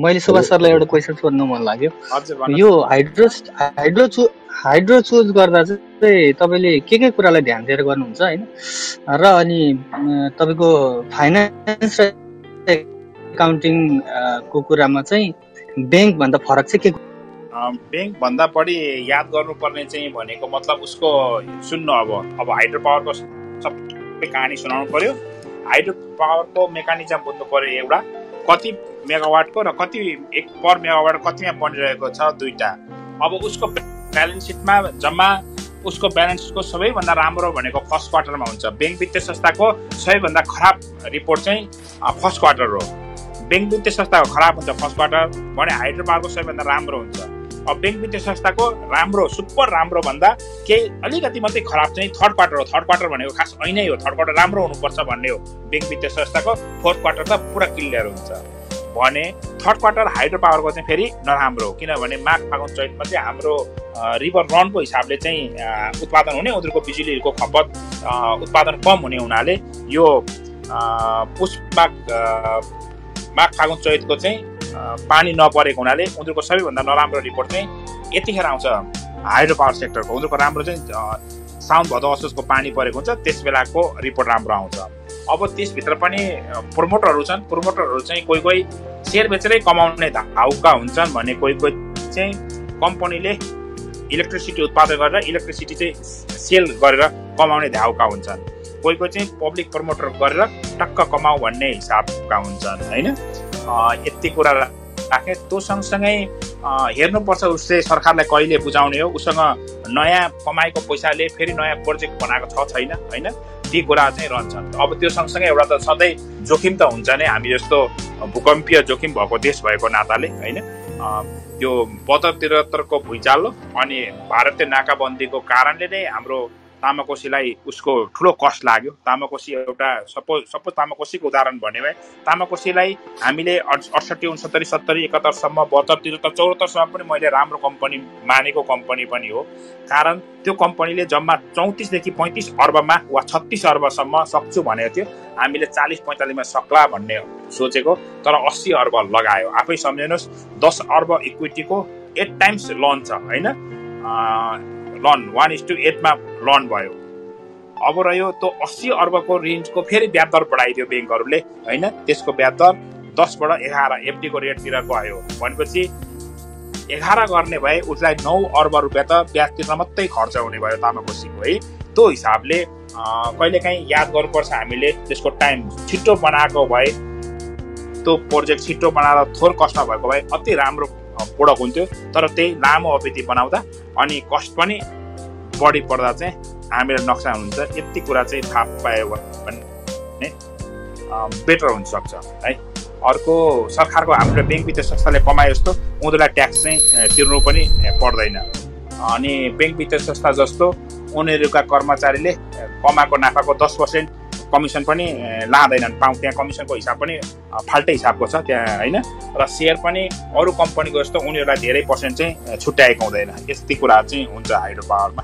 मैले सुभाष सरलाई एउटा क्वेसन सोध्नु मन लाग्यो। हजुर भन्नु। यो हाइड्रो चुज गर्दा चाहिँ तपाईँले के कुरालाई ध्यान दिएर गर्नुहुन्छ हैन? र अनि तपाईँको फाइनान्स र एकाउन्टिङ को कुरामा चाहिँ बैंक भन्दा फरक चाहिँ के? बैंक भन्दा बढी याद गर्नुपर्ने चाहिँ भनेको मतलब उसको सुन्नु अब हाइड्रो पावरको सबै कहानी सुनाउनु पर्यो। हाइड्रो पावरको मेकानिजम बुझ्नु पर्यो। एउटा कति मेगावाटको र कति एक पर मेगावाट कतिमा बनिरहेको छ दुईटा। अब उसको ब्यालेन्स सिटमा जम्मा उसको ब्यालेन्स सिटको सबैभन्दा राम्रो भनेको फर्स्ट क्वार्टरमा हुन्छ। बैंक वित्तीय संस्थाको सबैभन्दा खराब रिपोर्ट चाहिँ फर्स्ट क्वार्टर हो। बैंक वित्तीय संस्थाको खराब हुन्छ फर्स्ट क्वार्टर भने हाइड्रो पावरको सबैभन्दा राम्रो हुन्छ। अब बैंक वित्तीय संस्थाको राम्रो सुपर राम्रो भन्दा केही अलिकति मात्रै खराब चाहिँ थर्ड क्वार्टर हो। थर्ड क्वार्टर भनेको खास ऐनै हो। थर्ड क्वार्टर राम्रो हुनुपर्छ भन्ने हो बैंक वित्तीय संस्थाको। फोर्थ क्वार्टर त पुरा क्लियर हुन्छ भने थर्ड क्वार्टर हाइड्रो पावरको चाहिँ फेरि नराम्रो हो। किनभने माघ फागुन चैतमा चाहिँ हाम्रो रिभर रनको हिसाबले चाहिँ उत्पादन हुने, उनीहरूको बिजुलीको खपत उत्पादन कम हुने हुनाले यो पुष माघ फागुन चैतको चाहिँ पानी नपरेको हुनाले उनीहरूको सबैभन्दा नराम्रो रिपोर्ट चाहिँ यतिखेर आउँछ हाइड्रो पावर सेक्टरको। उनीहरूको राम्रो चाहिँ साउन भदौ असोजको पानी परेको हुन्छ, त्यस बेलाको रिपोर्ट राम्रो आउँछ। अब त्यसभित्र पनि प्रोमोटरहरू छन्। प्रोमोटरहरू चाहिँ कोही सेयर बेचेरै कमाउने धाउका हुन्छन् भने कोही चाहिँ कम्पनीले इलेक्ट्रिसिटी उत्पादन गरेर इलेक्ट्रिसिटी चाहिँ सेल गरेर कमाउने धाउका हुन्छन्। कोही चाहिँ पब्लिक प्रमोटर गरेर टक्क कमाऊ भन्ने हिसाबका हुन्छन् हैन। यति कुरा राखे। त्यो सँगसँगै हेर्नुपर्छ उसले सरकारलाई कहिले बुझाउने हो, उसँग नयाँ कमाएको पैसाले फेरि नयाँ प्रोजेक्ट बनाएको छ छैन हैन। ती कुरा चाहिँ रहन्छन्। अब त्यो सँगसँगै एउटा त सधैँ जोखिम त हुन्छ नै। हामी जस्तो भूकम्पीय जोखिम भएको देश भएको नाताले हैन, त्यो 72-73को भुइँचालो अनि भारतीय नाकाबन्दीको कारणले नै हाम्रो तामाकोसीलाई उसको ठुलो कस्ट लाग्यो। तामाकोसी एउटा सपोज तामाकोसीको उदाहरण भने तामाकोसीलाई हामीले 68, 69, 70, 71 सम्म 72, 73, 74 सम्म पनि मैले राम्रो कम्पनी मानेको कम्पनी पनि हो। कारण त्यो कम्पनीले जम्मा 34 देखि 35 अर्बमा वा 36 अर्बसम्म सक्छु भनेको थियो। हामीले 40-45 मा सक्ला भन्ने सोचेको, तर 80 अर्ब लगायो। आफै सम्झिनुहोस् 10 अर्ब इक्विटीको 8 टाइम्स लोन छ हैन। लोन 1:8 मा लोन भयो। अब रह्यो त्यो 80 अर्बको रेन्जको फेरि ब्याज दर बढाइदियो ब्याङ्कहरूले हैन। त्यसको ब्याज दर 10 बाट 11 एफडीको रेटतिर गयो भनेपछि 11 गर्ने भए उसलाई 9 अर्ब रुपियाँ त ब्याज तिर्न मात्रै खर्च हुने भयो तामाकोसीको है। त्यो हिसाबले कहिलेकाहीँ याद गर्नुपर्छ हामीले। त्यसको टाइम छिटो बनाएको भए, त्यो प्रोजेक्ट छिटो बनाएर थोर कस्टमा भएको भए अति राम्रो प्रोडक्ट हुन्थ्यो। तर त्यही लामो अवधि बनाउँदा अनि कस्ट पनि बढी पर्दा चाहिँ हामीलाई नोक्सान हुन्छ। यति कुरा चाहिँ थाहा पायो भने बेटर हुन सक्छ है। अर्को सरकारको हाम्रो बैंक वित्तीय संस्थाले कमाए जस्तो उनीहरूलाई ट्याक्स चाहिँ तिर्नु पनि पर्दैन। अनि बैंक वित्तीय संस्था जस्तो उनीहरूका कर्मचारीले कमाएको नाफाको 10% कमिसन पनि लाँदैनन्। त्यहाँ कमिसनको हिसाब पनि फाल्टै हिसाबको छ त्यहाँ हैन। र सेयर पनि अरू कम्पनीको जस्तो उनीहरूलाई धेरै पर्सेन्ट चाहिँ छुट्याएको हुँदैन। यस्तै कुरा चाहिँ हुन्छ हाइड्रो पावरमा।